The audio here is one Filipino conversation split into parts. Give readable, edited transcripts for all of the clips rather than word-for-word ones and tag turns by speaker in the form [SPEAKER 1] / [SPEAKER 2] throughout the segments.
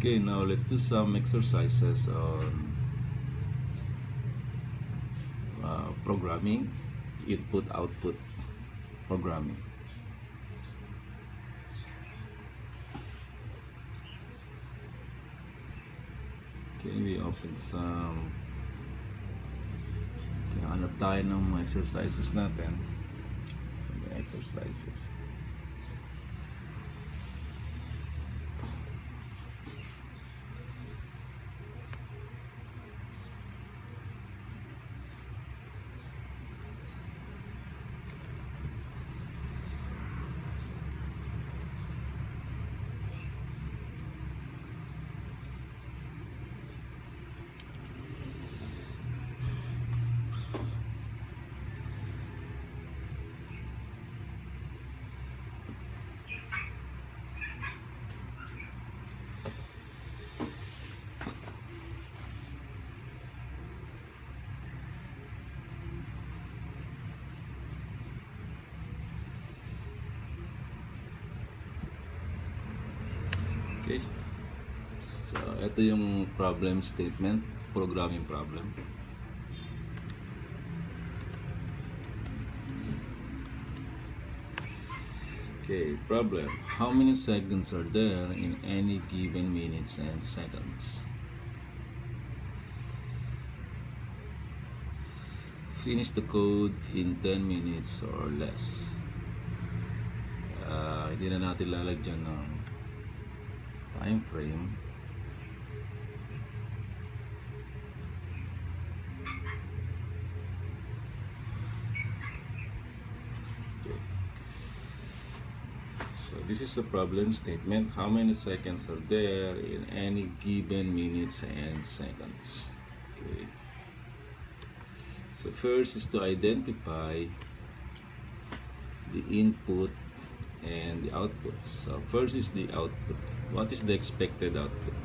[SPEAKER 1] Okay, now let's do some exercises on programming, input-output programming. Okay, we open some. Okay, hanap tayo ng mga exercises natin. Some exercises. Okay, so ito yung problem statement, programming problem. Okay, problem. How many seconds are there in any given minutes and seconds? Finish the code in 10 minutes or less. Hindi na natin lalagyan ng time frame. Okay. So this is the problem statement. How many seconds are there in any given minutes and seconds? Okay. So first is to identify the input and the output. So first is the output. What is the expected output?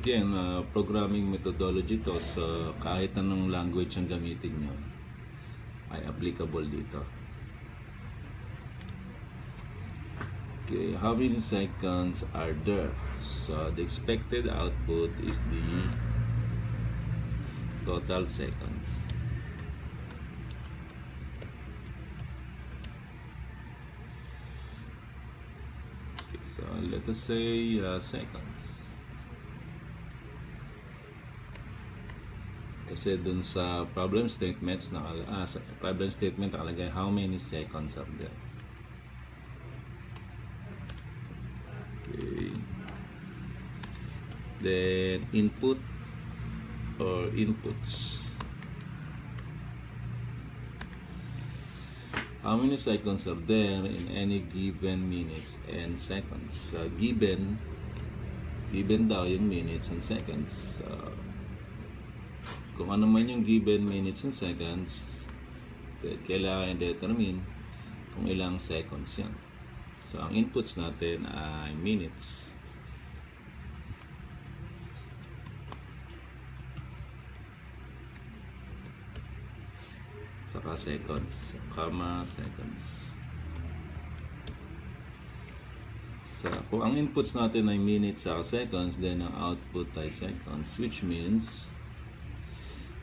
[SPEAKER 1] Again, programming methodology to, so kahit anong language ang gamitin nyo ay applicable dito. Okay, how many seconds are there? So the expected output is the total seconds. Okay, so let us say seconds. Kasi dun sa problem statements sa problem statement nakalagay how many seconds are there. Okay. Then input or inputs. How many seconds are there in any given minutes and seconds? Given daw yung minutes and seconds. Kung ano man yung given minutes and seconds, kailangan i-determine kung ilang seconds yan. So ang inputs natin ay minutes. Saka seconds, comma seconds. So kung ang inputs natin ay minutes saka seconds, then ang output ay seconds, which means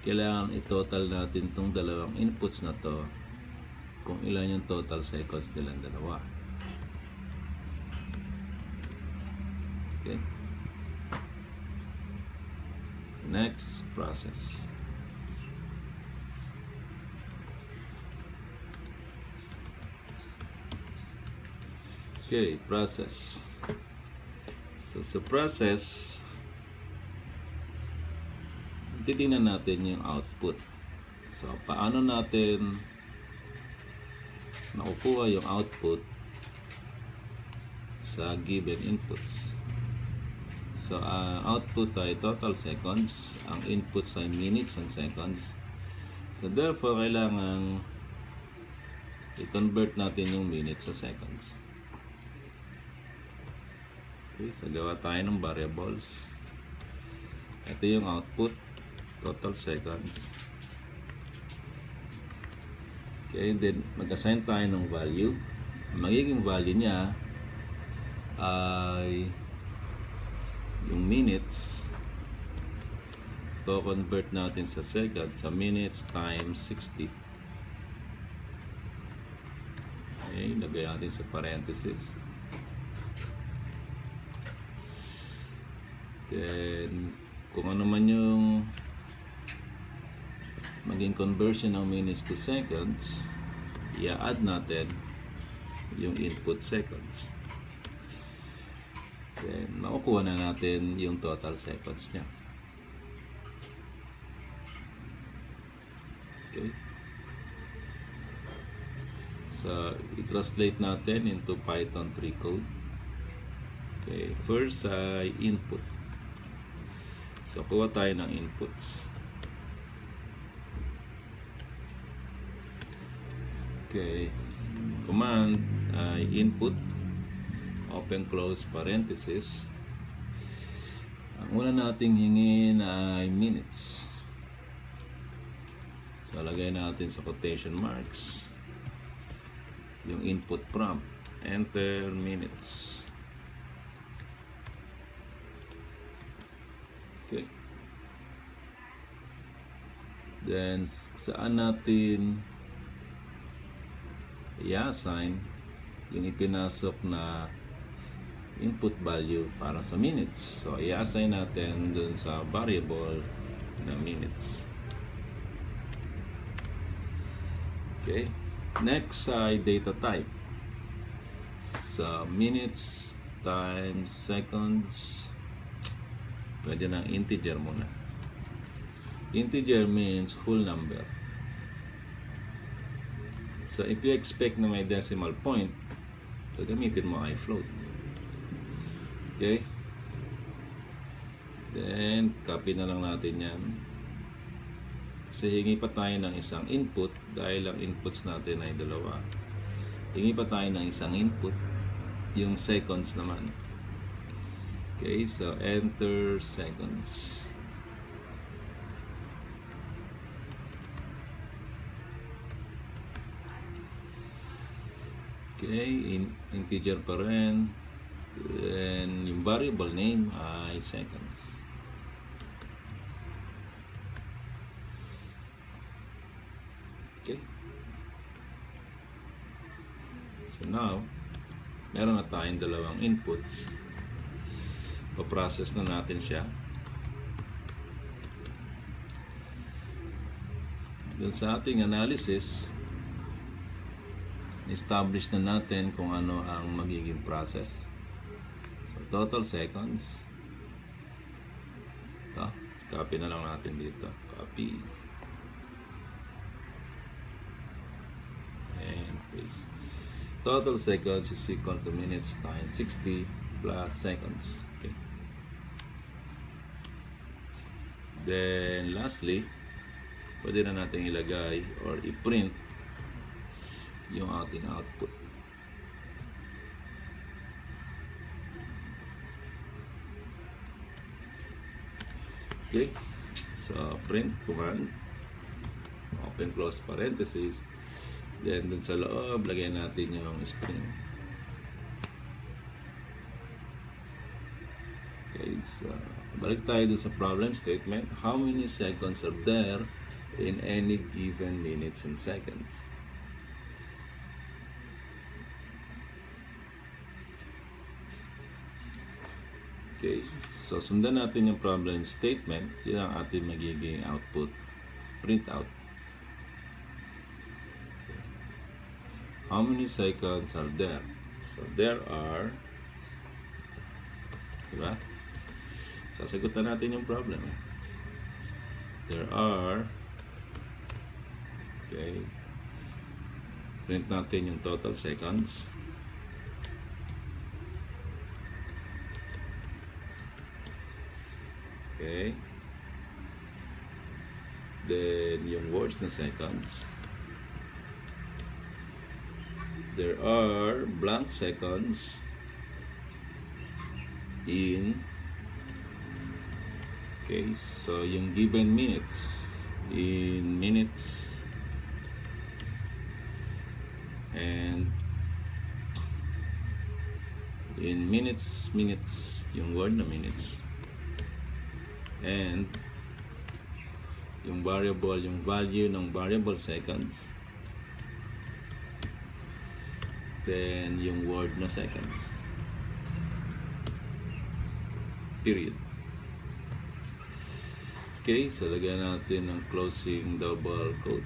[SPEAKER 1] kailangan i-total natin itong dalawang inputs na to kung ilan yung total seconds nilang dalawa. Okay. Next process. Okay, process. So sa process, titingnan natin yung output. So paano natin nakukuha yung output sa given inputs? So output ay total seconds, ang inputs ay minutes and seconds. So therefore kailangan i-convert natin yung minutes sa seconds. Okay, so gawa tayo ng variables. Ito yung output, total seconds. Okay, then mag-assign tayo ng value. magiging value niya ay yung minutes. So convert natin sa seconds, sa minutes times 60. Okay, lagay natin sa parenthesis. Then kung ano man yung maging conversion ng minutes to seconds, i-add natin yung input seconds. Then makukuha na natin yung total seconds niya. Okay. So i-translate natin into Python 3 code. Okay, first ay input. So kuha tayo ng inputs. Okay, command ay input, open close parenthesis. Ang una nating hingin ay minutes. So lagay natin sa quotation marks yung input prompt, enter minutes. Okay, then saan natin i-assign yung ipinasok na input value para sa minutes. So i-assign natin dun sa variable na minutes. Okay, next ay data type. So minutes times seconds, pwede ng integer muna. Integer means whole number. So if you expect na may decimal point, so gamitin mo ay float. Okay? Then copy na lang natin yan. Kasi hingi pa tayo ng isang input dahil ang inputs natin ay dalawa. Hingi pa tayo ng isang input, yung seconds naman. Okay, so enter seconds. Okay, integer pa rin. And yung variable name ay seconds. Okay. So now, meron na tayong dalawang inputs. Pa-process na natin siya. Dun sa ating analysis, establish na natin kung ano ang magiging process. So total seconds. Ito, copy na lang natin dito. Copy. And paste. Total seconds is equal to minutes times 60 plus seconds. Okay. Then lastly, pwede na natin ilagay or i-print yung ating output. Okay, so print command, open close parenthesis, then dun sa loob lagyan natin yung string. Okay, so balik tayo dun sa problem statement. How many seconds are there in any given minutes and seconds? Okay, so sundan natin yung problem statement. Yun ang ating magiging output, print out. Okay. How many seconds are there? So there are, diba? Sasagutan natin yung problem. There are, okay, print natin yung total seconds. Okay. Then yung words na seconds. There are blank seconds in, okay, so yung given minutes in minutes and in minutes, yung word na minutes, and yung variable, yung value ng variable seconds, then yung word na seconds, period. Okay, so lagyan natin ng closing double quote.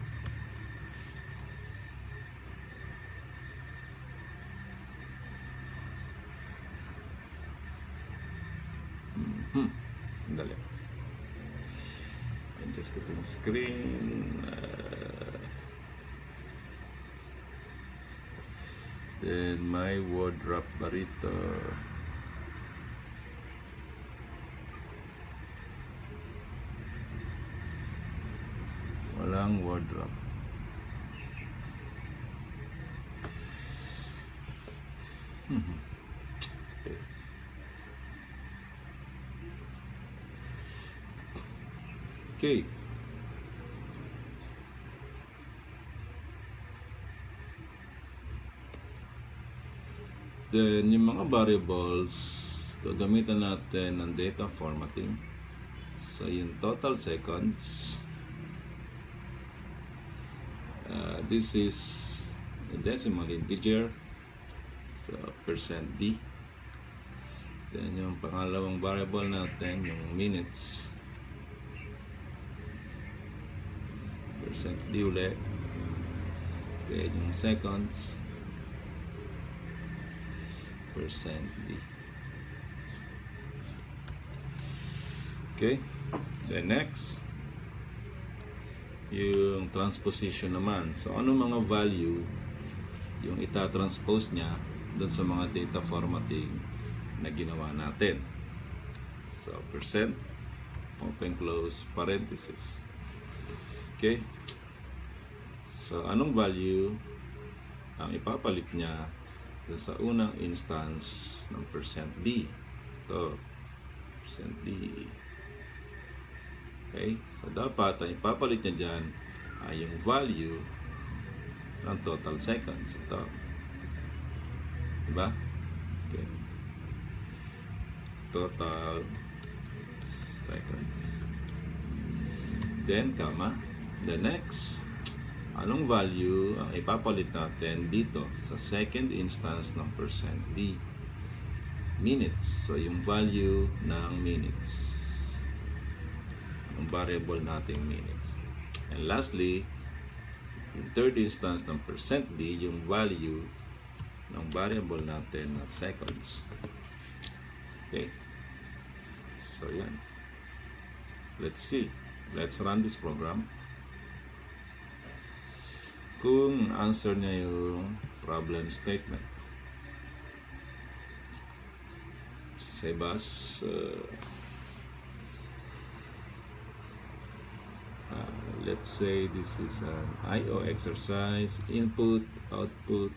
[SPEAKER 1] Sandali. Adjust ko itong screen. Then my word wrap barito. Walang word wrap. Okay. Okay. Then, yung mga variables, gagamitan natin ng data formatting. So, yung total seconds, this is a decimal integer, so %d. Then, yung pangalawang variable natin, yung minutes, %d ulit. Then, yung seconds, %d. Okay, then next, yung transposition naman. So, ano mga value yung itatranspose niya doon sa mga data formatting na ginawa natin. So, %, open close parenthesis. Okay, so anong value ang ipapalit niya doon sa unang instance ng %d? Ito, %d. Okay, so dapat ang ipapalit niya dyan ay yung value ng total seconds. Ito, diba? Okay, total seconds, then comma, the next, anong value ang ipapalit natin dito sa second instance ng %d? Minutes. So yung value ng minutes, yung variable nating minutes. And lastly, yung third instance ng %d, yung value ng variable natin na seconds. Okay, so yan, let's see, let's run this program. Kung answer niya yung problem statement. Sebas, let's say this is an IO exercise, input, output,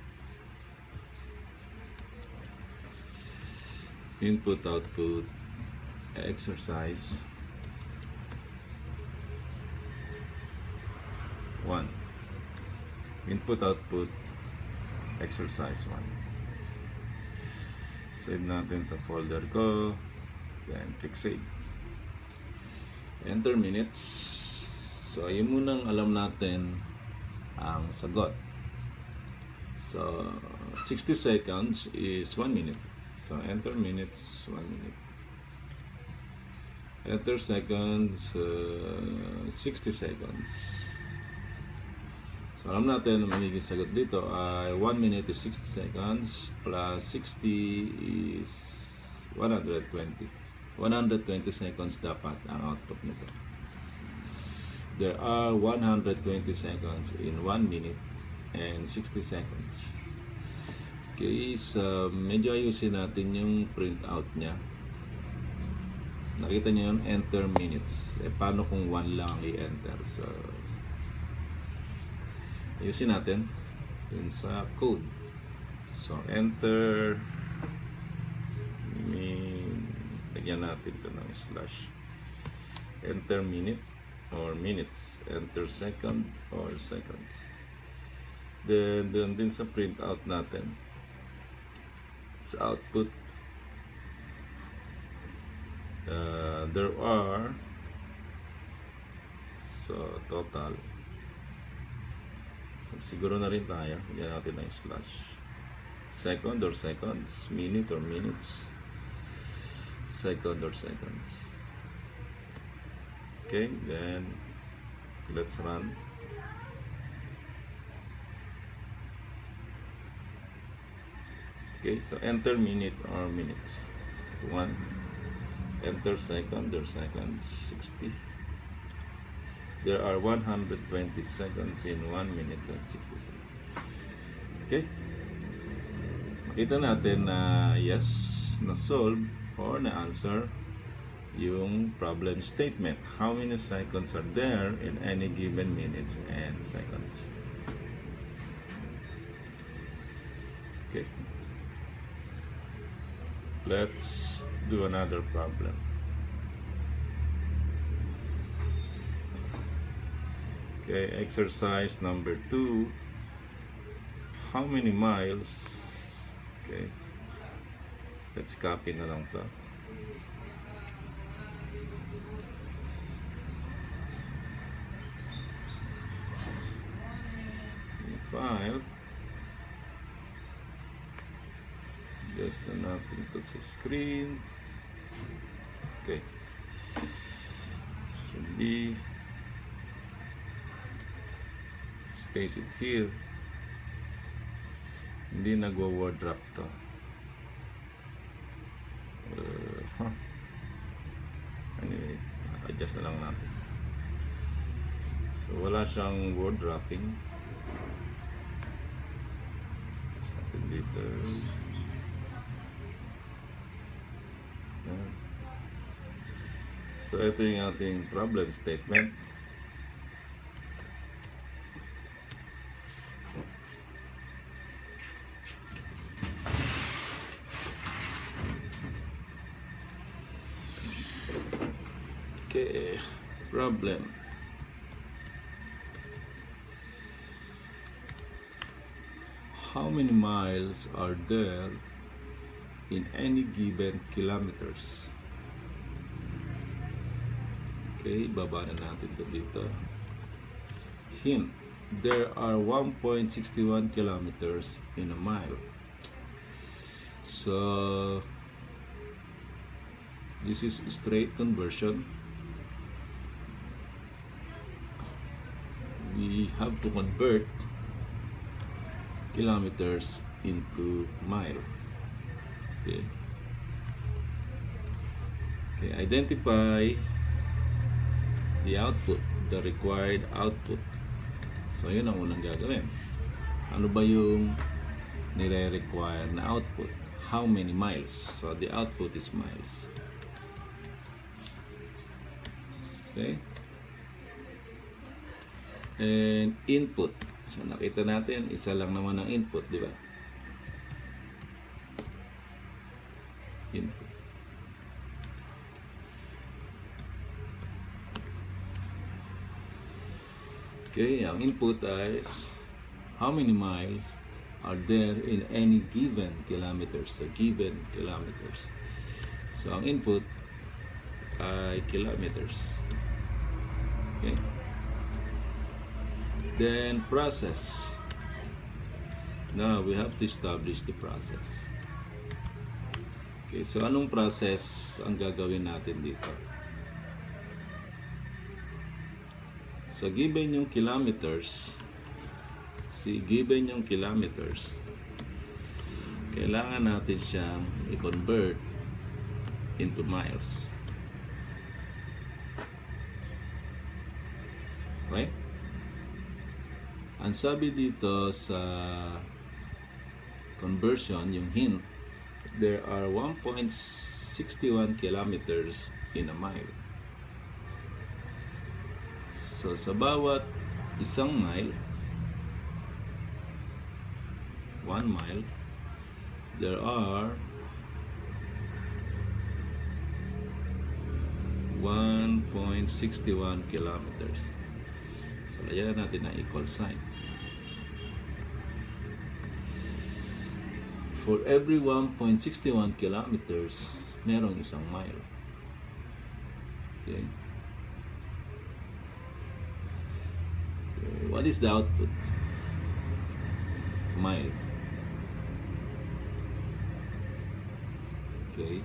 [SPEAKER 1] exercise 1. Input output exercise 1. Save natin sa folder ko, then click save. Enter minutes. So ayun munang alam natin ang sagot. So 60 seconds is 1 minute. So enter minutes, 1 minute. Enter seconds, 60 seconds. So alam natin na magiging sagot dito ay 1 minute is 60 seconds plus 60 is 120. 120 seconds dapat ang output nito. There are 120 seconds in 1 minute and 60 seconds. Okay, so medyo ayusin natin yung printout niya. Nakita niyo yun, enter minutes. Paano kung 1 lang i-enter? So ayusin natin dun sa code. So enter lagyan natin ito ng slash, enter minute or minutes, enter second or seconds. Then din sa printout natin, sa output There are, so total, siguro na rin tayo, hindi natin ng slash, second or seconds, minute or minutes, second or seconds. Okay, then let's run. Okay, so enter minute or minutes, 1. Enter second or seconds, 60. There are 120 seconds in 1 minute and 60 seconds. Okay, makita natin na yes, na-solve or na-answer yung problem statement. How many seconds are there in any given minutes and seconds? Okay, let's do another problem. Okay, exercise number 2. How many miles? Okay, let's copy na lang to. File. Just na natin ito sa screen. Okay. So B. Space it here. Hindi nagwa-word wrap to. Anyway, adjust na lang natin. So wala siyang word wrapping. Adjust natin dito. So ito yung ating problem statement. Okay, problem. How many miles are there in any given kilometers? Okay, baba na natin ito dito. Hint, there are 1.61 kilometers in a mile. So this is straight conversion. We have to convert kilometers into mile. Okay. Okay, identify the output, the required output. So yun ang unang gagawin. Ano ba yung nire-require na output? How many miles? So the output is miles. Okay. And input. So nakita natin, isa lang naman ang input, di ba? Input. Okay, ang input is how many miles are there in any given kilometers. So given kilometers. So ang input ay kilometers. Okay. Then process. Now we have to establish the process. Okay, so anong process ang gagawin natin dito? So given yung kilometers, kailangan natin siyang i-convert into miles. Okay? Ang sabi dito sa conversion, yung hint, there are 1.61 kilometers in a mile. So sa bawat isang mile, 1 mile, there are 1.61 kilometers. So lagyan natin ang equal sign. For every 1.61 kilometers, merong isang mile. Okay. What is the output? Mile. Okay.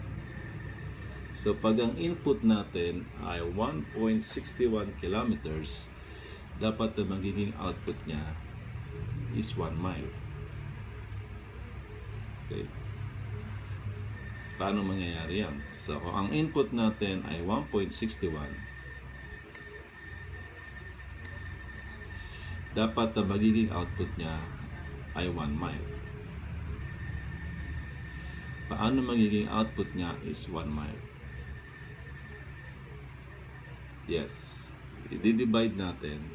[SPEAKER 1] So pag ang input natin ay 1.61 kilometers, dapat na magiging output niya is 1 mile. Okay. Paano mangyayari yan? So kung ang input natin ay 1.61, dapat na magiging output niya ay 1 mile. Paano magiging output niya is 1 mile? Yes, i-divide natin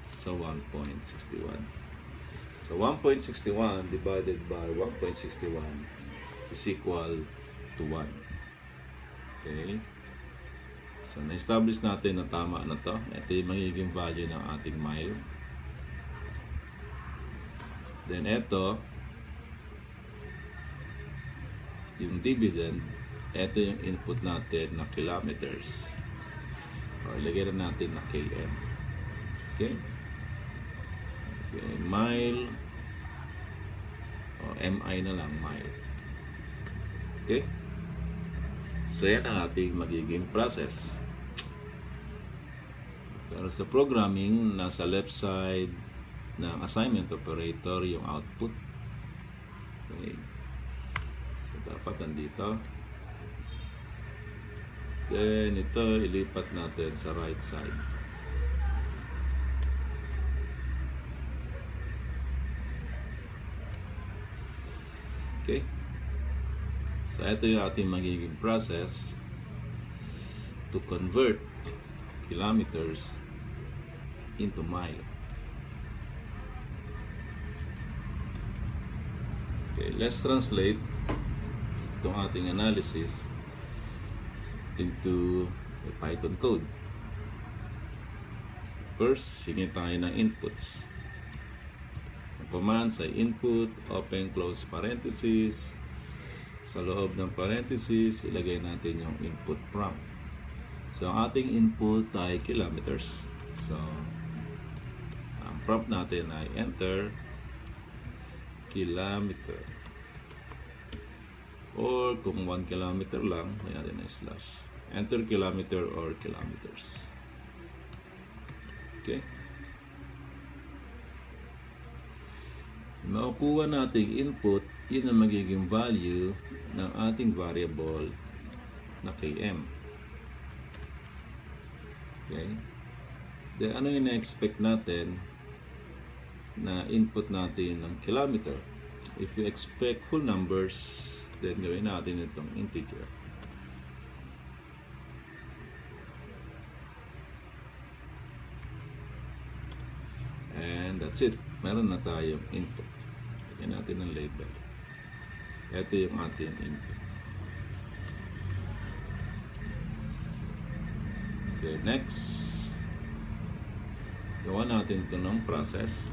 [SPEAKER 1] sa 1.61. So 1.61 divided by 1.61 is equal to 1. Okay. So na-establish natin na tama na to. Ito yung magiging value ng ating mile. Then ito, yung dividend, ito yung input natin na kilometers. O, ilagay na natin na km. Okay? Okay, mile. O, mi na lang, mile. Okay? So, yan ang ating magiging process. Pero sa programming, nasa left side ng assignment operator yung output. Okay? So, dapat nandito. Then, ito, ilipat natin sa right side. Okay? So, ito yung ating magiging process to convert kilometers into mile. Okay, let's translate itong ating analysis into a Python code. First, singin tayo ng inputs. Ang commands ay input, open, close parenthesis. Sa loob ng parenthesis, ilagay natin yung input prompt. So, ang ating input ay kilometers. So, ang prompt natin ay enter kilometer. Or kung 1 kilometer lang, may natin na slash. Enter kilometer or kilometers. Okay. Makukuha nating input, yun ang magiging value ng ating variable na km. Okay. Then ano yung na-expect natin na input natin ng kilometer? If you expect whole numbers, then gawin natin itong integer. And that's it. Meron na tayong input. Lagyan natin ng label. Ito yung ating input. Okay, next. Gawa natin ito ng process.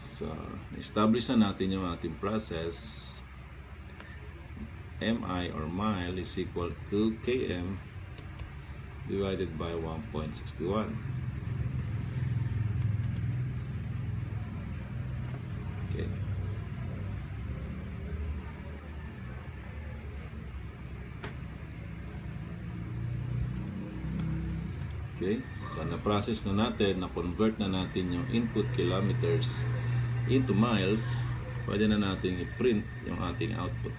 [SPEAKER 1] So, establish na natin yung ating process. Mi or mile is equal to km divided by 1.61. Okay. Okay, so na-process na natin, na-convert na natin yung input kilometers into miles. Pwede na natin i-print yung ating output.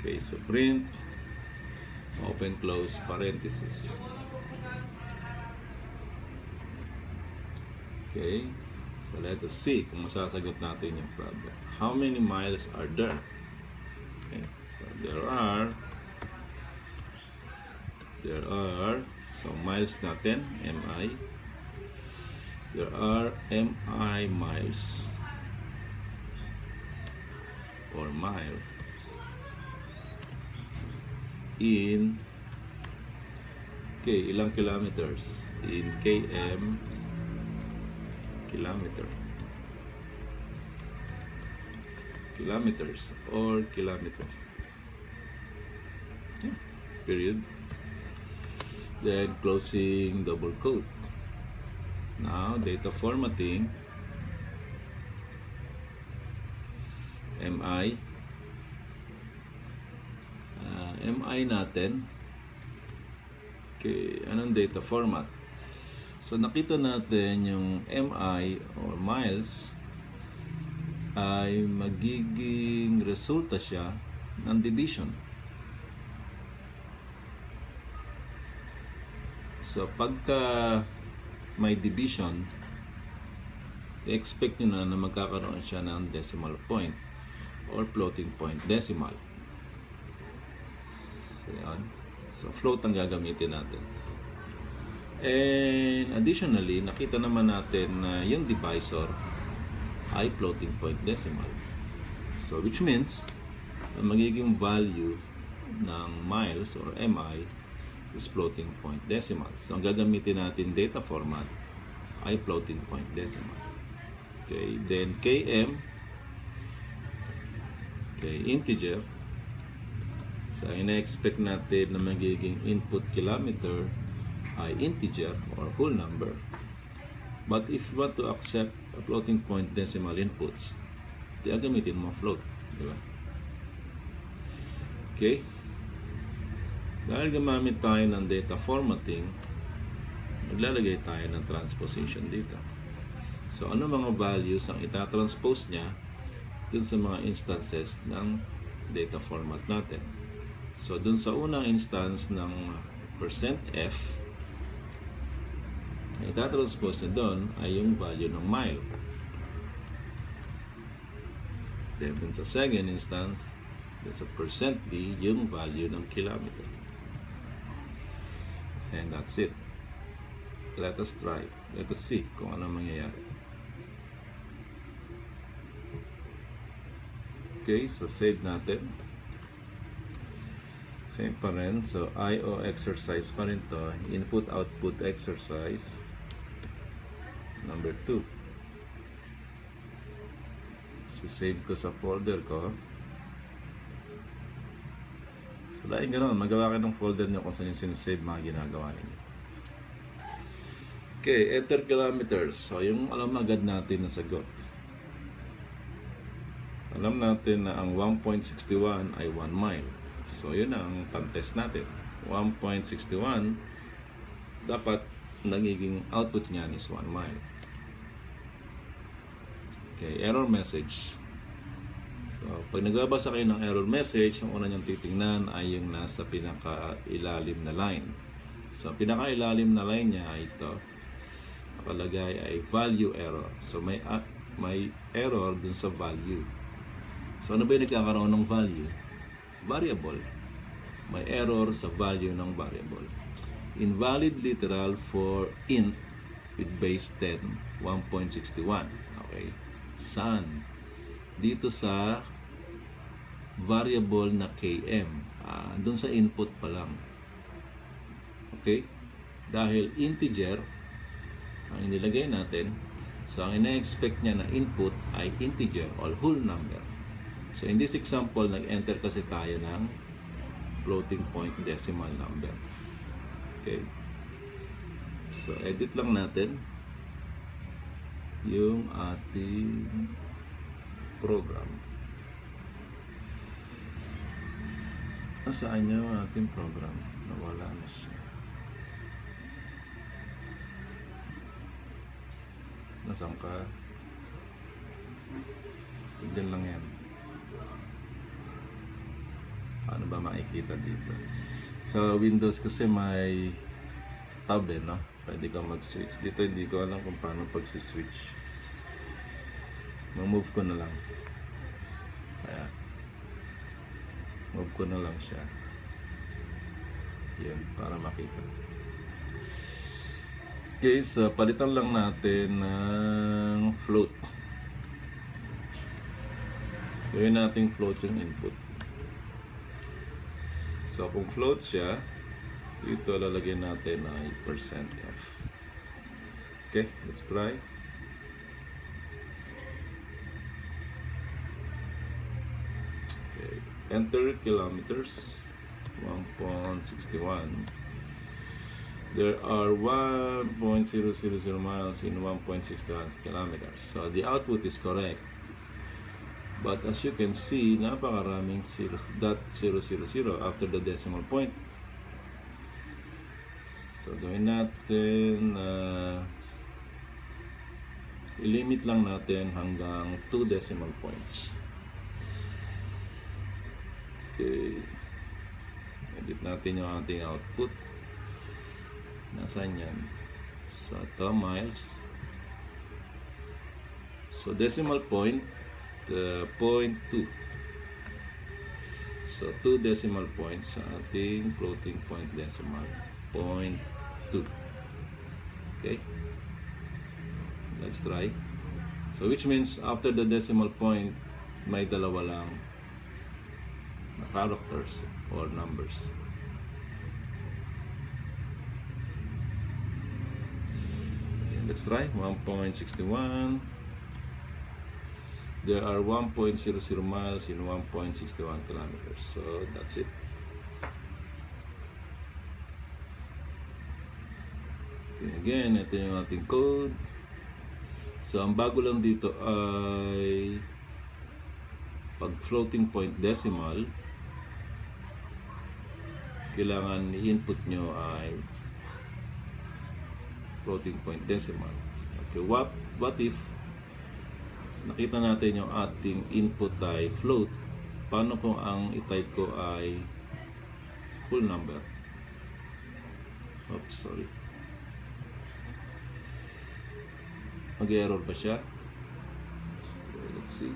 [SPEAKER 1] Okay, so print, open, close, parenthesis. Okay, so let us see kung masasagot natin yung problem. How many miles are there? Okay, so there are so miles natin, mi. There are mi miles or mile in ilang kilometers in km kilometer. kilometers or kilometer. Yeah. Period. Then closing double quote. Now data formatting, MI. MI natin. Okay, anong data format? So nakita natin yung MI or miles ay magiging resulta siya ng division. So pagka may division, i-expect nyo na magkakaroon siya ng decimal point or floating point decimal. So yan. So float ang gagamitin natin. And additionally, nakita naman natin na yung divisor ay floating point decimal. So which means ang magiging value ng miles or MI is floating point decimal. So ang gagamitin natin data format ay floating point decimal. Okay, then KM, okay, integer. So ina-expect natin na magiging input kilometer ay integer or whole number. But if you want to accept a floating point decimal inputs, gagamitin mo float, di ba? Okay? Dahil gumamit tayo ng data formatting, maglalagay tayo ng transposition dito. So ano mga values ang itatranspose niya dun sa mga instances ng data format natin? So dun sa unang instance ng %f, ang itatranspose niya doon ay yung value ng mile. Then dun sa second instance, dun sa %d, yung value ng kilometer. And that's it. Let us try. Let us see kung ano mangyayari. Okay, so save natin. Same pa rin. So IO exercise pa rin to. Input-output exercise number 2. So save ko sa folder ko. So dahil ganoon, magawa kayo ng folder nyo kung saan yung sinisave mga ginagawa ninyo. Okay, enter kilometers. So yung alam agad natin na sagot. Alam natin na ang 1.61 ay 1 mile. So yun ang pang-test natin. 1.61 dapat nagiging output niyan is 1 mile. Okay, error message. So pag nagbabasa kayo ng error message, ang una niyong titingnan ay yung nasa pinaka-ilalim na line. So pinaka-ilalim na line niya ay ito. Nakalagay ay value error. So may error dun sa value. So ano ba yung nagkakaroon ng value? Variable. May error sa value ng variable. Invalid literal for int with base 10, 1.61. Okay. Saan? Dito sa variable na km. Doon sa input pa lang. Okay? Dahil integer ang inilagay natin, so ang ina-expect niya na input ay integer or whole number. So in this example, nag-enter kasi tayo ng floating point decimal number. Okay. So edit lang natin yung ating program. Nasaan yung ating program? Nawala na siya. Nasaan ka? Tignan lang yan. Paano ba makikita dito? Sa Windows kasi may tab no? Pwede kang mag-switch. Dito hindi ko alam kung paano pag-switch. Ma-move ko na lang. Kaya move ko na lang siya. Yan, para makita. Okay, so palitan lang natin ng float. Gawin natin float yung input. So kung float siya, dito lalagyan natin ay %f. Okay, let's try. enter kilometers, 1.61. There are 1.000 miles in 1.61 kilometers. So the output is correct. But as you can see, napakaraming 0.000 after the decimal point. So gawin natin, i-limit lang natin hanggang 2 decimal points. Okay. Edit natin yung ating output. Nasaan yan? So ito, miles. So decimal point, 0.2. So 2 decimal points sa ating floating point decimal. 0.2. Okay. Let's try. So which means after the decimal point, may dalawa lang na characters or numbers. Okay, let's try. 1.61. There are 1.00 miles in 1.61 kilometers. So that's it. Okay, again, ito yung ating code. So ang bago lang dito ay pag floating point decimal, kailangan i-input nyo ay floating point decimal. Okay, what if nakita natin yung ating input ay float? Paano kung ang i-type ko ay full number? Oops, sorry. Mag-error ba siya? Okay, let's see.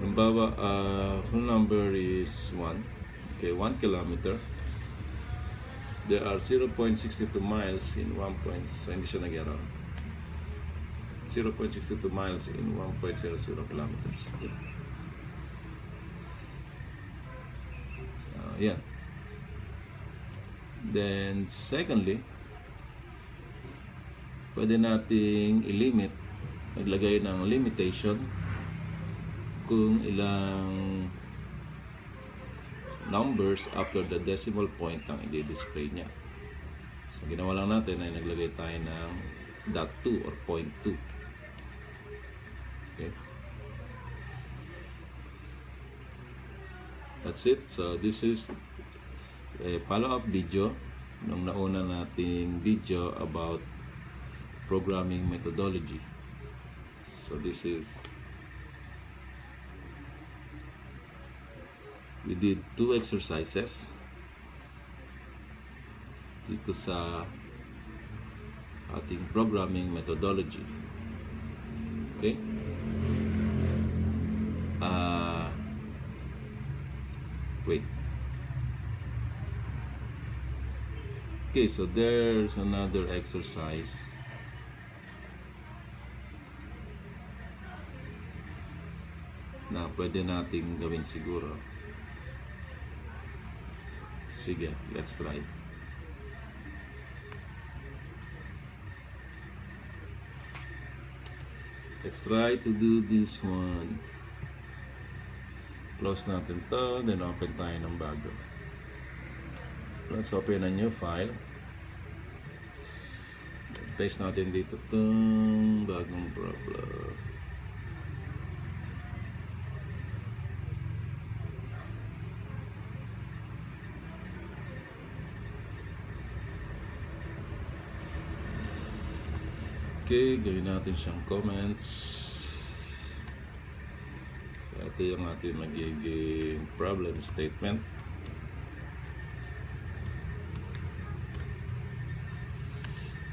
[SPEAKER 1] Halimbawa, full number is 1. Okay, 1 kilometer. There are 0.62 miles in 1 point. So, hindi siya nag-error. 0.62 miles in 1.00 kilometers. Okay. So, yeah. Then, secondly, pwede nating i-limit, maglagay ng limitation kung ilang numbers after the decimal point ang i-display niya. So, ginawa lang natin ay naglagay tayo ng .2 or 0.2. Okay. That's it. So, this is a follow-up video ng nauna nating video about programming methodology. So, this is we did 2 exercises dito sa ating programming methodology. Okay? Wait. Okay, so there's another exercise. Na pwede nating gawin siguro. Sige, let's try. Let's try to do this one. Close natin to, then open tayo ng bago. Let's open a new file. Paste natin dito itong bagong problem. Okay, gawin natin siyang comments. So, ito yung ating magiging problem statement.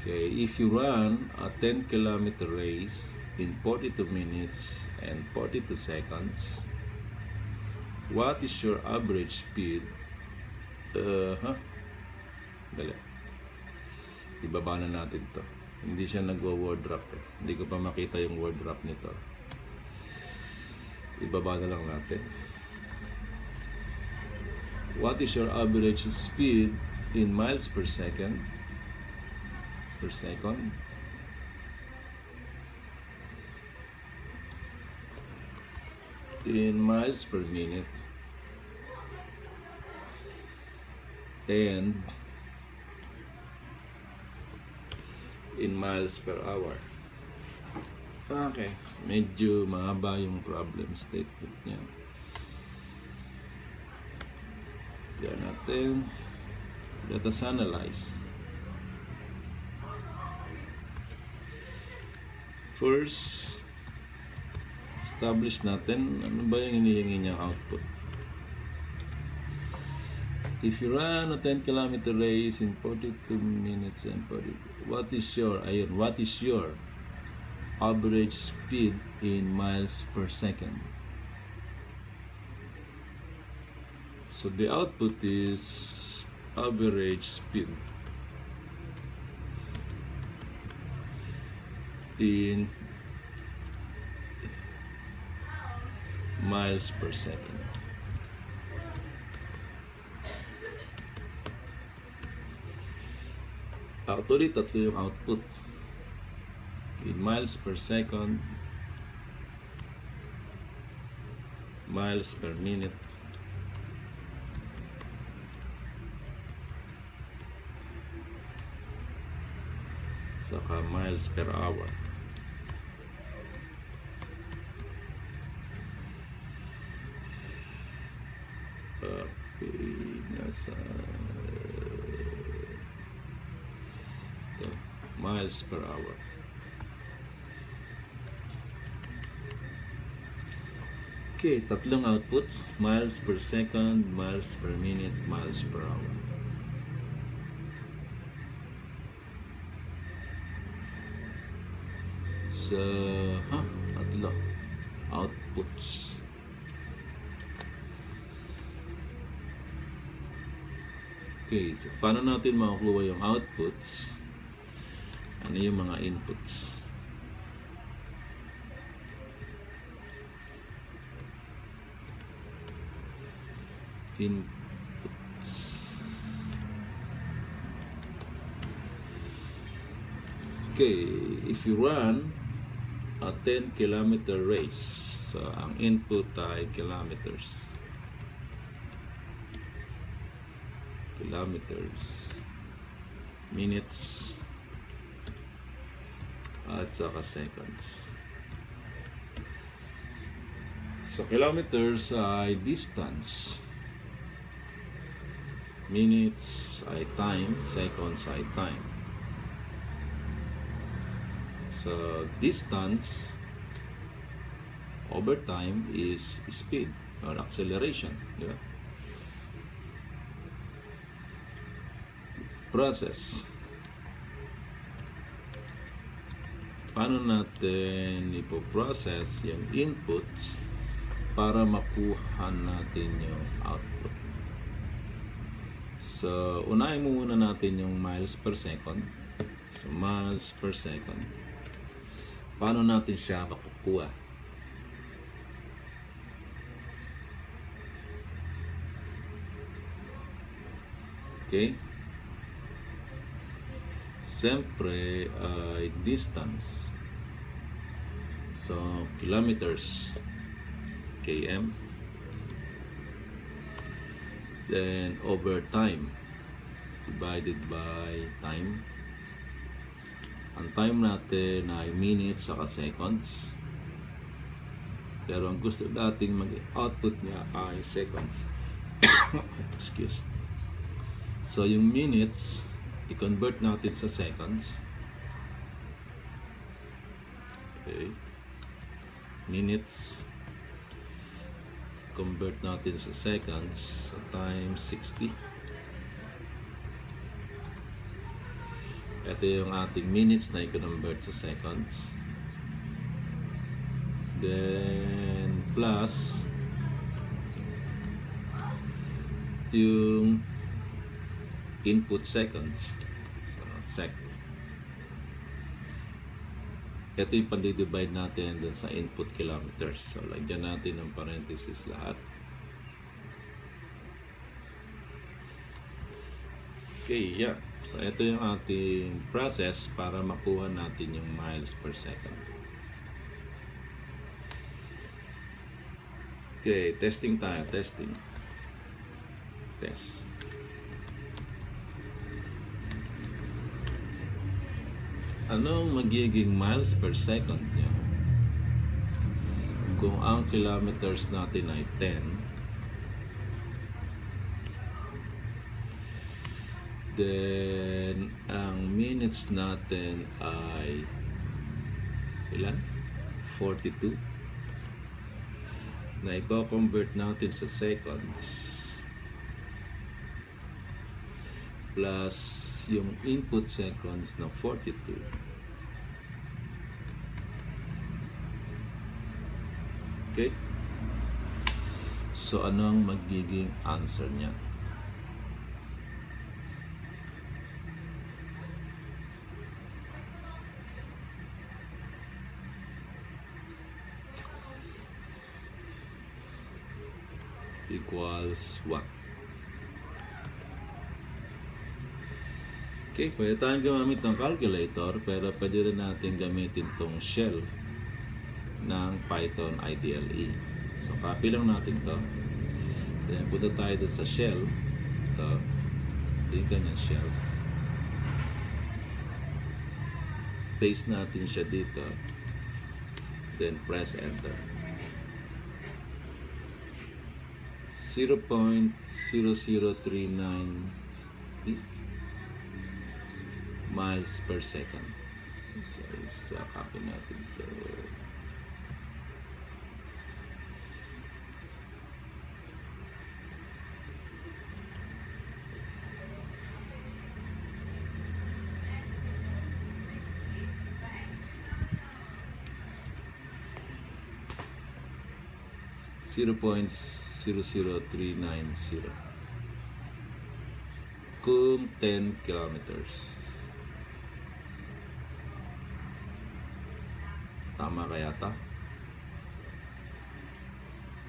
[SPEAKER 1] Okay, if you run a 10-kilometer race in 42 minutes and 42 seconds, what is your average speed? Dali. Ibaba na natin to. Hindi siya nagwa-word wrap eh. Hindi ko pa makita yung word wrap nito. Ibaba na lang natin. What is your average speed in miles per second? in miles per minute and in miles per hour. Okay, medyo mahaba yung problem statement niya. Diyan natin. Let us analyze. First, establish natin ano ba yung hinihingi niyang output. If you run a 10-kilometer race in 42 minutes and 40, what is your average speed in miles per second? So the output is average speed in miles per second. Actually, tatlo yung output. In miles per second, miles per minute, saka miles per hour. Okay, nasa miles per hour. Okay, tatlong outputs, miles per second, miles per minute, miles per hour. So, tatlo outputs. Okay, so paano natin makukuha yung outputs? Ano yung mga inputs? Inputs. Okay, if you run a 10-kilometer race, so ang input ay kilometers. Minutes, at saka seconds. So kilometers ay distance, minutes ay time, seconds ay time. So distance over time is speed or acceleration, di ba? Process. Paano natin ipo-process yung inputs para makuha natin yung output? So, unahin mo muna natin yung miles per second. So, miles per second. Paano natin siya makukuha? Okay? Siyempre, distance. So, kilometers, km. Then, over time, divided by time. Ang time natin ay minutes saka seconds. Pero ang gusto natin mag-output niya ay seconds. Excuse. So, yung minutes, i-convert natin sa seconds. Okay. Minutes. Convert natin sa seconds. So, times 60. Ito yung ating minutes na i-convert sa seconds. Then, plus yung input seconds. So, ito yung pandi-divide natin dun sa input kilometers. So, lagyan natin ng parenthesis lahat. Okay, yeah. So, ito yung ating process para makuha natin yung miles per second. Okay, testing tayo, testing. Test. Anong magiging miles per second niya? Kung ang kilometers natin ay 10, then ang minutes natin ay ilan? 42. Na i-convert natin sa seconds plus yung input seconds na 42. Okay? So, anong magiging answer niya? Equals what? Okay, pwede tayong gumamit ng calculator, pero pwede rin natin gamitin tong shell ng Python IDLE. So, copy lang natin to. Then, punta tayo dun sa shell. Ito. Ito yung kanyang shell. Paste natin siya dito. Then, press enter. 0.0039 miles per second. Okay, so copy natin ito. .00390 kung 10 kilometers. Tama kaya ta?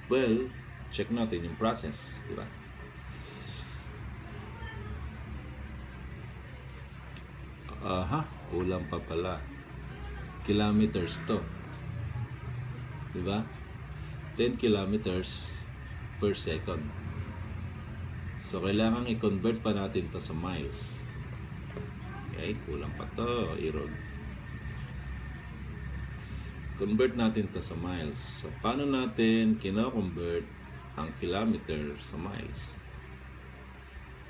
[SPEAKER 1] Well, check natin yung process, di ba? Aha, kulang pa pala. Kilometers to. Di ba? 10 kilometers per second. So, kailangan i-convert pa natin to sa miles. Okay, kulang pa to. Irog. Convert natin to sa miles. So, paano natin kino-convert ang kilometer sa miles?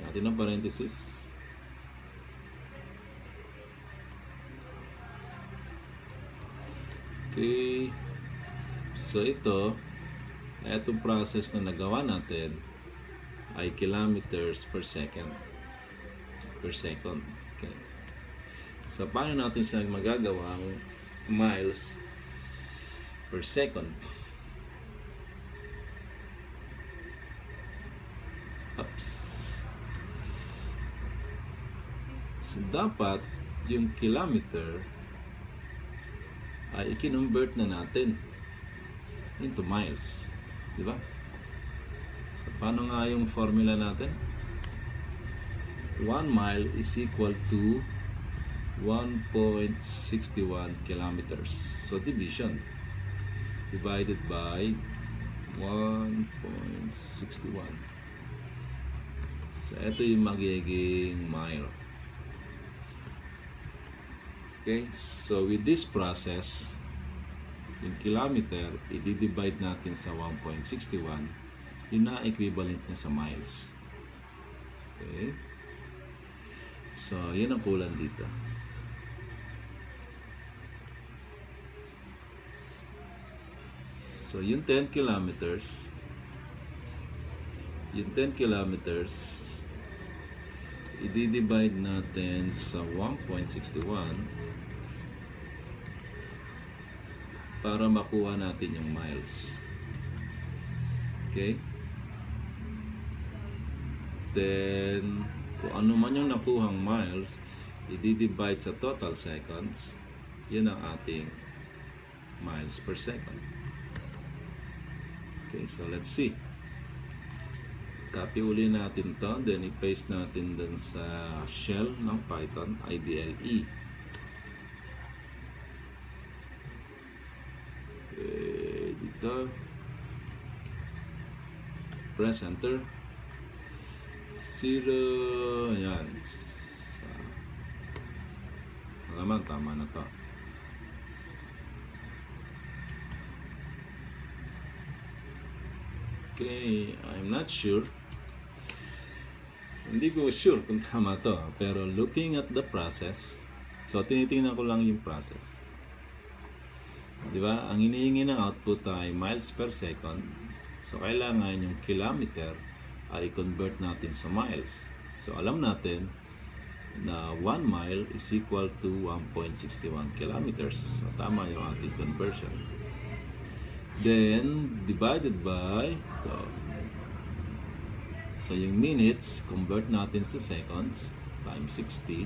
[SPEAKER 1] Natin ang parenthesis. Okay. So, itong process na nagawa natin ay kilometers per second. Okay. So, paano natin siya magagawang miles per second? Oops. So, dapat yung kilometer ay i-convert na natin into miles. Diba? So, paano nga yung formula natin? 1 mile is equal to 1.61 kilometers. So, division. Divided by 1.61. So, ito yung magiging mile. Okay? So, with this process, yung kilometer, i-divide natin sa 1.61, yun na equivalent niya sa miles. Okay? So, yun ang kulang dito. So, yung 10 kilometers, i-divide natin sa 1.61 para makuha natin yung miles. Okay? Then, kung ano man yung nakuhang miles, i-divide sa total seconds, yun ang ating miles per second. Okay, so let's see. Copy uli natin to, then i-paste natin dun sa shell ng Python IDLE. Okay, dito. Press enter. 0. Ayan. Naman, tama na to. Okay, I'm not sure. Hindi ko sure kung tama to. Pero looking at the process, so tinitingnan ko lang yung process. Di ba? Ang hinihingi ng output ay miles per second. So kailangan yung kilometer ay convert natin sa miles. So alam natin na 1 mile is equal to 1.61 kilometers. So tama yung ating conversion. Then divided by ito. So yung minutes, convert natin sa seconds times 60.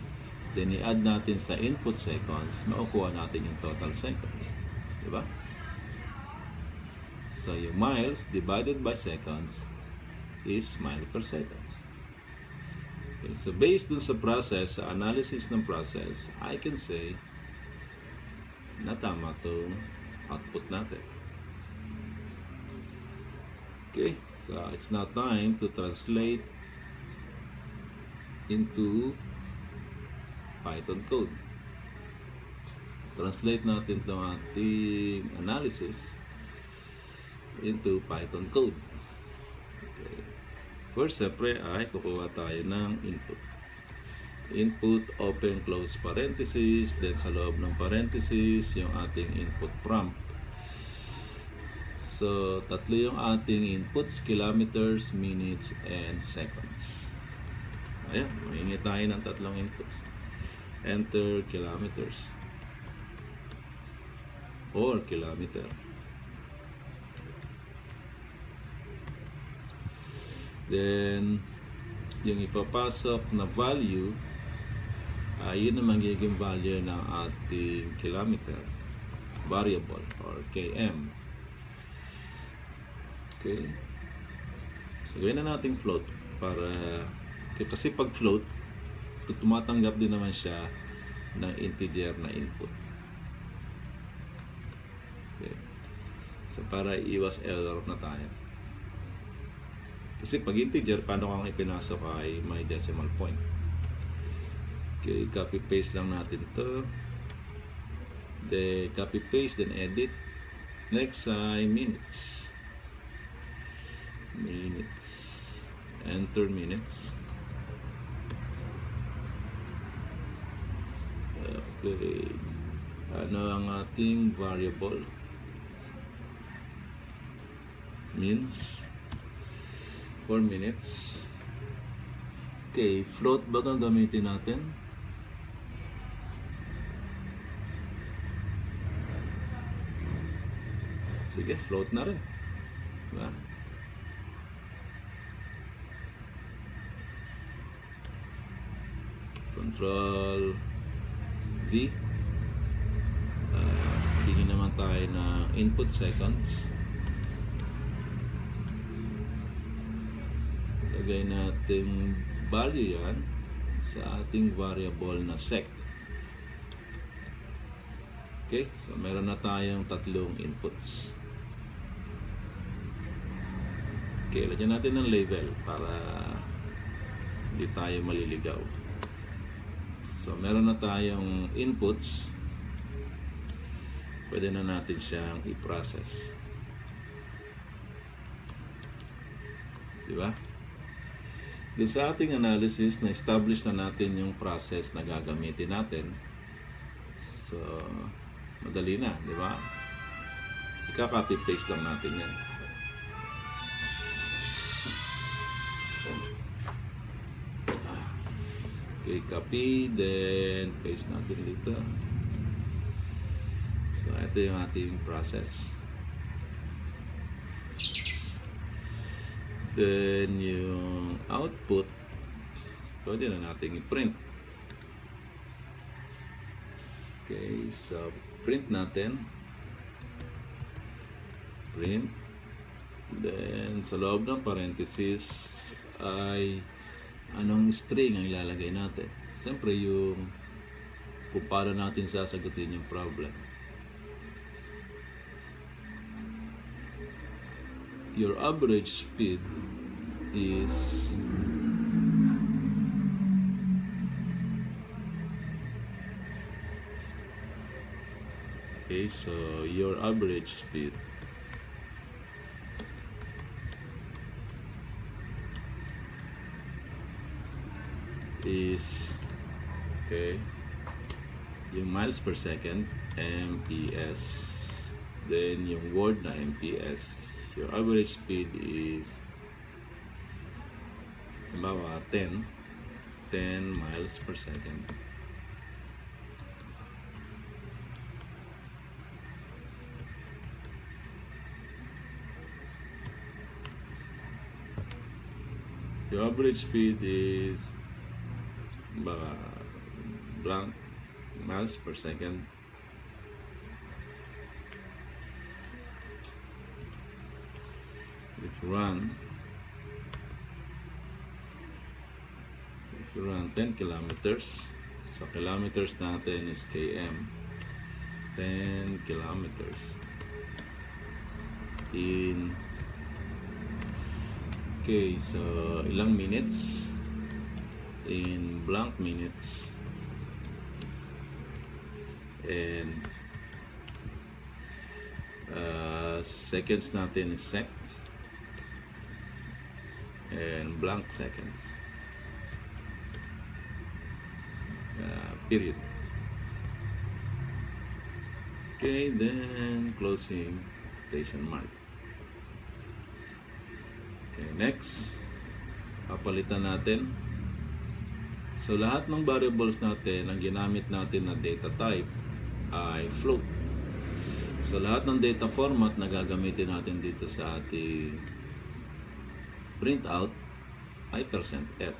[SPEAKER 1] Then i-add natin sa input seconds, makukuha natin yung total seconds. Diba? So yung miles divided by seconds is mile per second. Okay, so based dun sa process, sa analysis ng process, I can say na tama itong output natin. Okay, so it's now time to translate into Python code. Translate natin itong ating analysis into Python code. Okay. First, siyempre ay kukuha tayo ng input. Input, open, close parenthesis, then sa loob ng parenthesis, yung ating input prompt. So, tatlo yung ating inputs, kilometers, minutes, and seconds. Ayan, mahingi tayo ng tatlong inputs. Enter kilometers or kilometer. Then, yung ipapasok na value, yun ang magiging value ng ating kilometer variable or km. Okay. So, gawin na natin float para, kasi pag float, tumatanggap din naman siya ng integer na input. Okay. So, para iwas error na tayo. Kasi pag integer, paano kung ipinasok ay may decimal point. Okay, copy-paste lang natin ito. Then, copy-paste, then edit. Next ay minutes. Minutes. Enter minutes. Okay. Ano ang ating variable? Means 4 minutes. Okay, float ba ito gamitin natin? Sige, float na rin. Diba? Control V. Hingin naman tayo na input seconds. Lagay natin value yan sa ating variable na sec. Okay, so meron na tayong tatlong inputs. Okay, lagyan natin ng label para hindi tayo maliligaw. So, meron na tayong inputs. Pwede na natin siyang i-process. Diba? Din sa ating analysis, na-establish na natin yung process na gagamitin natin. So, madali na, diba? Ika-copy-paste lang natin yan. Okay, copy, then paste natin dito. So, ito yung ating process. Then, yung output, pwede na natin i-print. Okay, so, print natin. Print. Then, sa loob ng parenthesis ay anong string ang ilalagay natin. Siyempre yung kung paano natin sasagutin yung problem. Your average speed is okay, so your average speed is okay, yung miles per second, MPS. Then yung word na MPS, your average speed is halimbawa 10 miles per second. Your average speed is blank miles per second. If you run 10 kilometers, so kilometers natin is km, 10 kilometers in okay, so ilang minutes in blank minutes, and seconds natin is sec, and blank seconds, period. Okay, then closing station mark. Okay, next, papalitan natin. So lahat ng variables natin, ang ginamit natin na data type ay float. So lahat ng data format na gagamitin natin dito sa ating printout ay %f.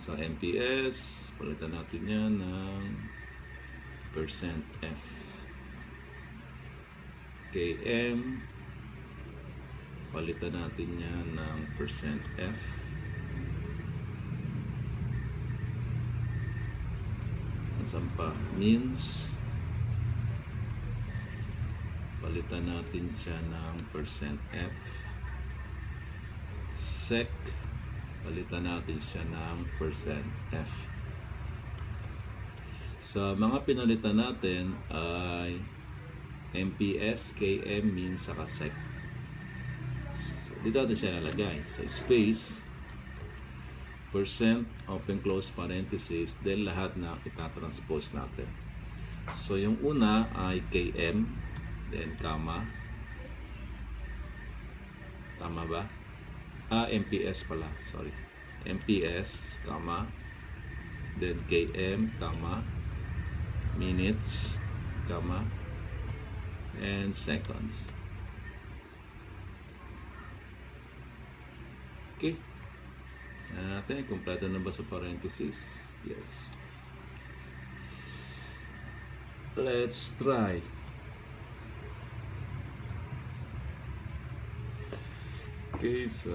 [SPEAKER 1] So MPS, palitan natin yan ng %f. KM, palitan natin yan ng %f. Saan pa? Means, palitan natin siya ng %f. Sec, palitan natin siya ng %f. So mga pinalitan natin ay MPS, KM, means, saka sec. So dito natin siya nalagay. So space, %, open close parenthesis, then lahat na itatranspose natin. So yung una ay KM, then comma, tama ba? MPS pala, sorry. MPS, comma, then KM, comma, minutes, comma, and seconds. Okay. Natin, kompleto na ba sa parenthesis? Yes. Let's try. Okay, so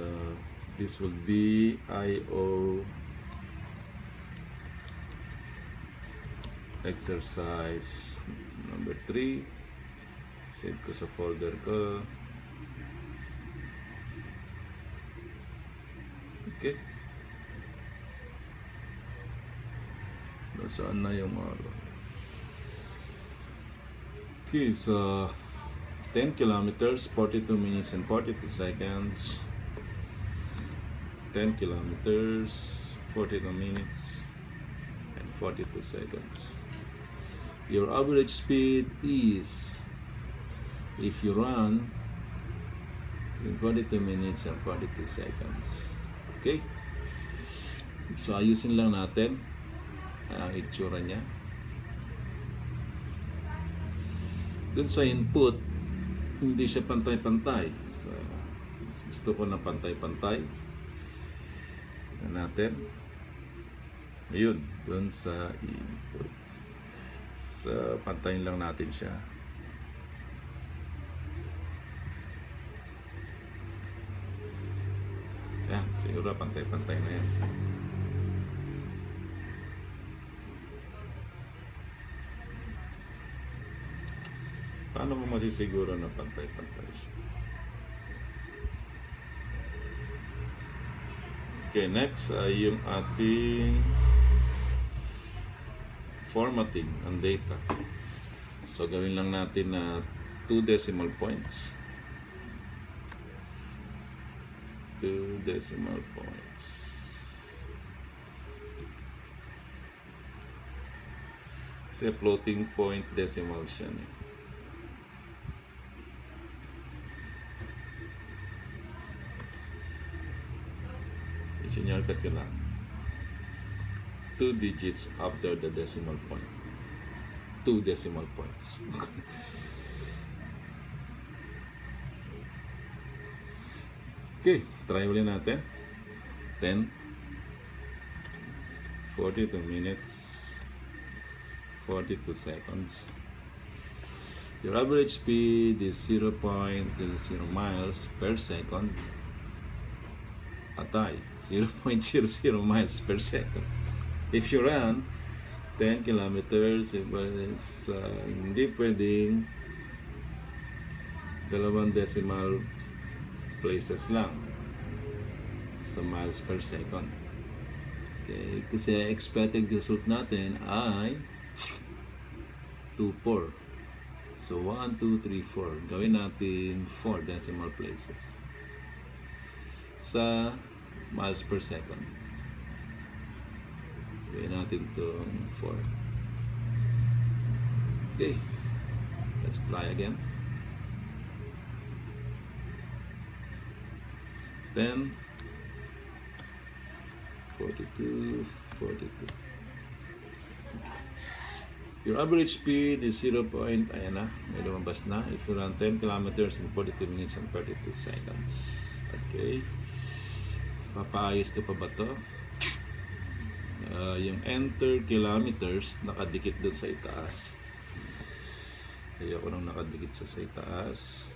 [SPEAKER 1] this will be IO exercise number 3. Save ko sa folder ko. Okay. Nasaan na yung araw? Okay, so 10 kilometers, 42 minutes and 42 seconds. 10 kilometers, 42 minutes and 42 seconds. Your average speed is, if you run in 42 minutes and 42 seconds. Okay? So ayusin lang natin ang itsura niya. Dun sa input, hindi siya pantay-pantay. So, gusto ko na pantay-pantay. Natin. Ayun, dun sa input. So, pantayin lang natin siya. Yan, siguro pantay-pantay na yan. Paano mo masisiguro na pantay-pantay siya? Okay, next ay yung ating formatting ng data. So, gawin lang natin na 2 decimal points. 2 decimal points. Kasi floating point decimal siya. Isinyarkat ko lang. 2 digits after the decimal point. 2 decimal points. Okay, try ulit natin. 10, 42 minutes, 42 seconds. Your average speed is 0.00 miles per second. Atay, 0.00 miles per second. If you run 10 kilometers, hindi pwedeng 2 decimal places lang sa miles per second. Okay, kasi expected result natin ay 2.4. So 1, 2, 3, 4. Gawin natin 4 decimal places sa miles per second. Gawin natin itong 4. Okay, let's try again. 10, 42, 42. Your average speed is 0. Ayan na, may lumabas na. If you run 10 kilometers in 42 minutes and 32 seconds. Okay. Papaayos ka pa ba to? Yung enter kilometers nakadikit dun sa itaas. Ayoko nang nakadikit sa itaas.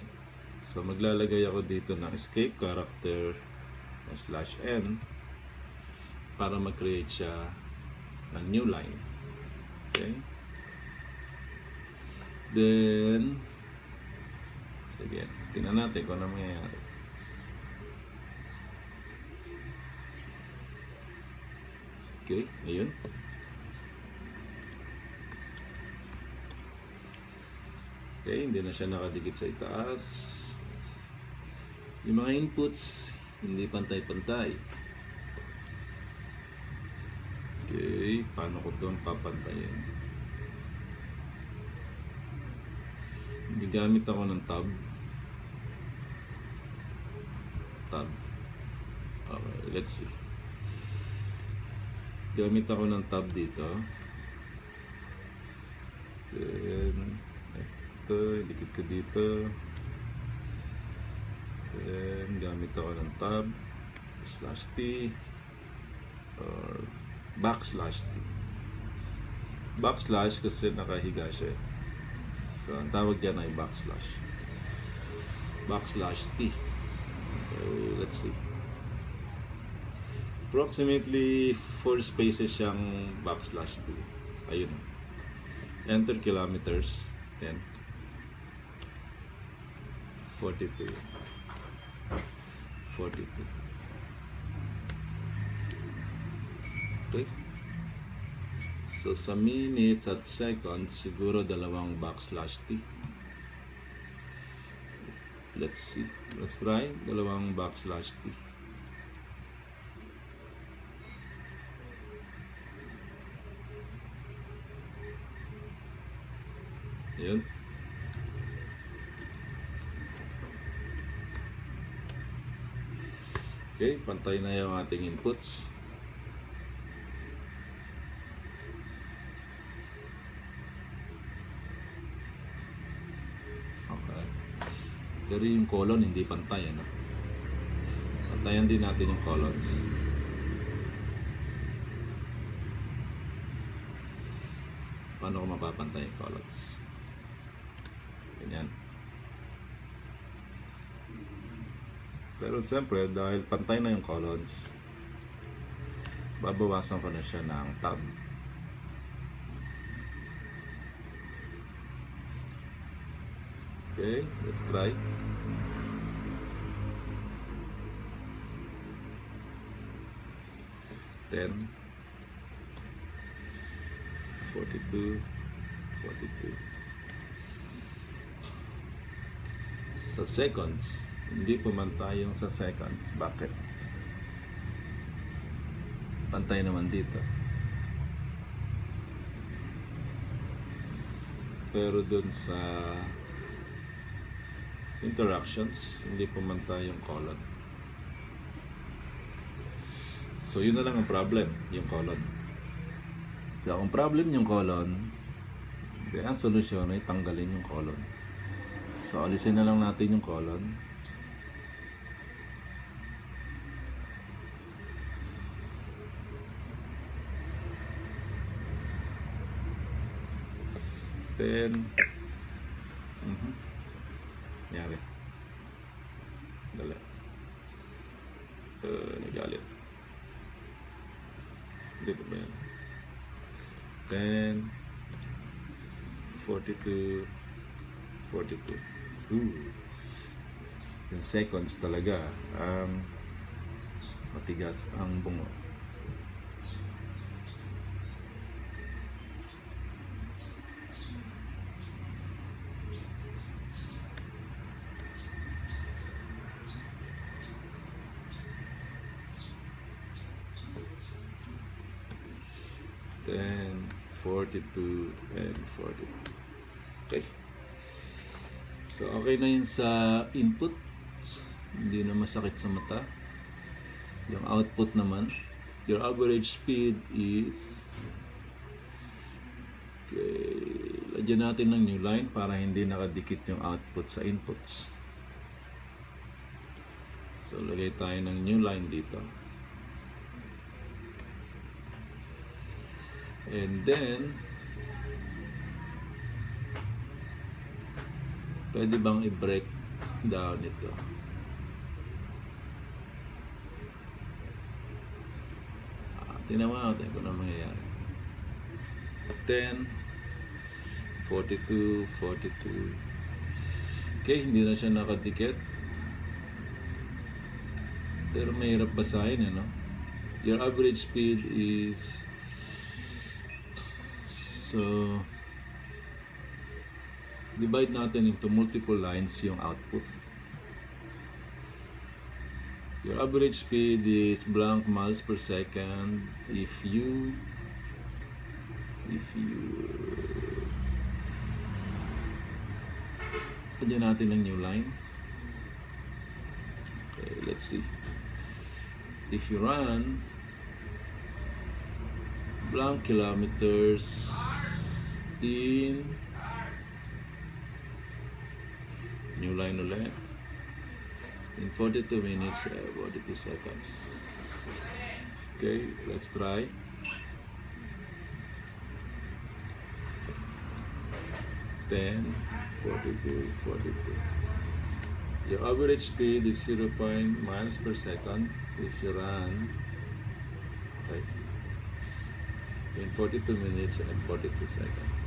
[SPEAKER 1] So maglalagay ako dito ng escape character /n para mag-create siya ng new line. Okay. Then sige, tingnan natin kung ano mangyayari. Okay, ayun. Okay, hindi na siya nakadikit sa itaas. Yung mga inputs, hindi pantay-pantay. Okay, paano ko itong papantayin? Gamit ako ng tab. Okay, let's see. Gamit ako ng tab dito. Then, ito, dikit ko dito. Then, gamit ako ng tab /t or /t. Backslash kasi nakahiga siya. So, ang tawag dyan ay /t. Okay, let's see. Approximately 4 spaces siyang /t. Ayun. Enter kilometers. Then 42. Okay. So sa minutes at seconds, siguro 2 /t. Let's see. Let's try 2 /t. Ayun. Okay, pantay na yung ating inputs. Okay. Pero yung colon hindi pantay, ano? Pantayan din natin yung colons. Paano ko mapapantay yung colons? Ganyan. Pero siyempre, dahil pantay na yung colons, babawasan ko na siya ng tab. Okay, let's try. 10, 42, 42. Sa seconds, hindi pumantay yung sa seconds. Bakit? Pantay naman dito. Pero dun sa interactions, hindi pumantay yung colon. So yun na lang ang problem, yung colon. So ang problem yung colon, ang solusyon ay tanggalin yung colon. So alisin na lang natin yung colon. Then Nyari. Dali. Nagalit. Dito ba yan? 10, 42, 42. Yung seconds talaga ang matigas ang bungo. Then 42 and 42. Okay. So okay na yun sa input. Hindi na masakit sa mata. Yung output naman, your average speed is, okay, lagyan natin ng new line para hindi nakadikit yung output sa inputs. So lagay tayo ng new line dito. And then pwede bang i-break down ito? Tingnan mo natin kung ano mangyayari. 10, 42, 42. Okay, hindi na siya nakadikit. Pero mahirap basahin, ano? Your average speed is, so divide natin into multiple lines yung output. Your average speed is blank miles per second if you lagyan natin ng new line. Okay, let's see. If you run blank kilometers in new line ulit in 42 minutes, 42 seconds. Okay, let's try. Ten, 42, 42. Your average speed is 0. miles per second if you run, okay, in 42 minutes and 42 seconds.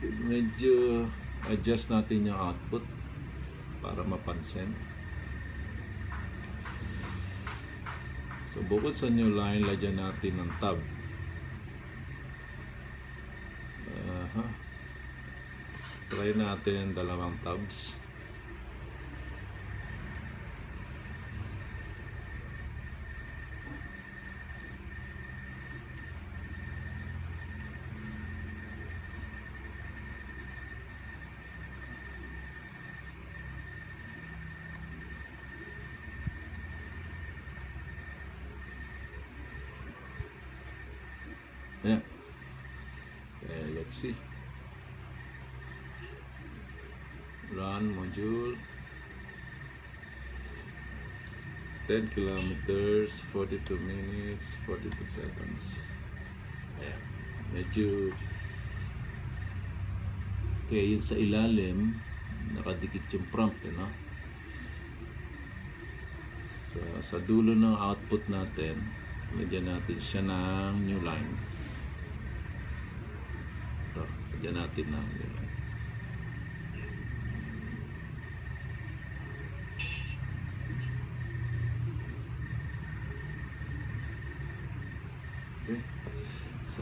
[SPEAKER 1] Medyo adjust natin yung output para mapansin. So bukod sa new line, lagyan natin ng tab. Try natin dalawang tabs. Yeah. Okay, let's see. Run module 10 kilometers, 42 minutes, 42 seconds. Ayan. Medyo okay, yun sa ilalim nakadikit yung prompt, no? So, sa dulo ng output natin, lagyan natin siya ng new line. Ito, lagyan natin ng new line.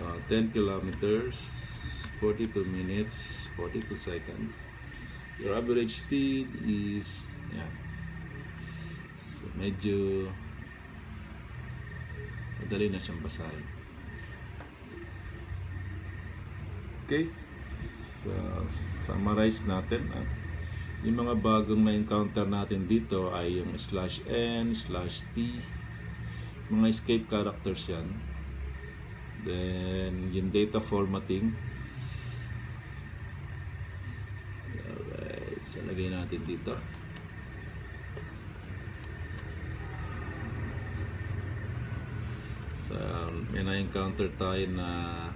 [SPEAKER 1] So 10 kilometers, 42 minutes, 42 seconds. Your average speed is, yan. So medyo madali na siyang basahin. Okay, so summarize natin. Yung mga bagong na-encounter natin dito ay yung /n, /t, mga escape characters yan. Then yung data formatting. Alright, so lagay natin dito. So may na-encounter tayo na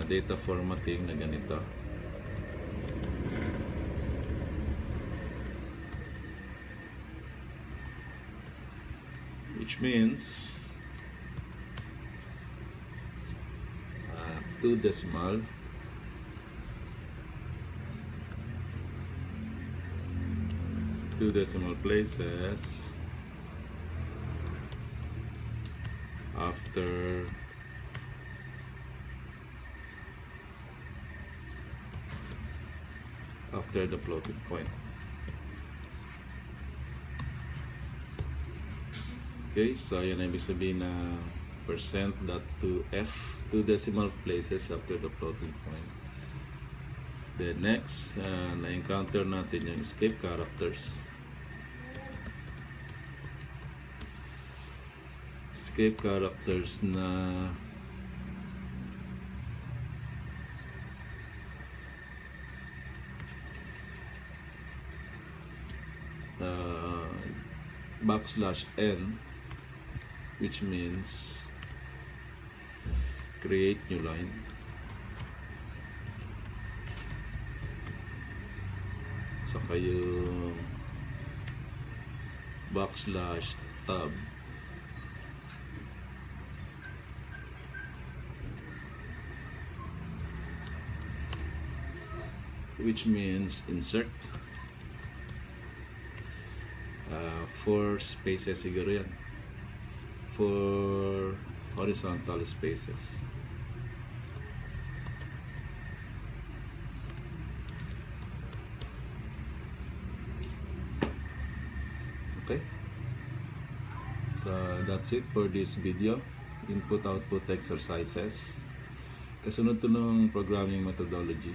[SPEAKER 1] data formatting na ganito. Which means 2 decimal places after the floating point. Okay, so yan ang ibig sabihin na %.2f, 2 decimal places after the floating point. Then next, na-encounter natin yung escape characters. Escape characters na \n, which means create new line. Saka yung \tab, which means insert. 4 spaces siguro yan, 4 horizontal spaces. Okay, so that's it for this video, input output exercises. Kasunod to ng programming methodology.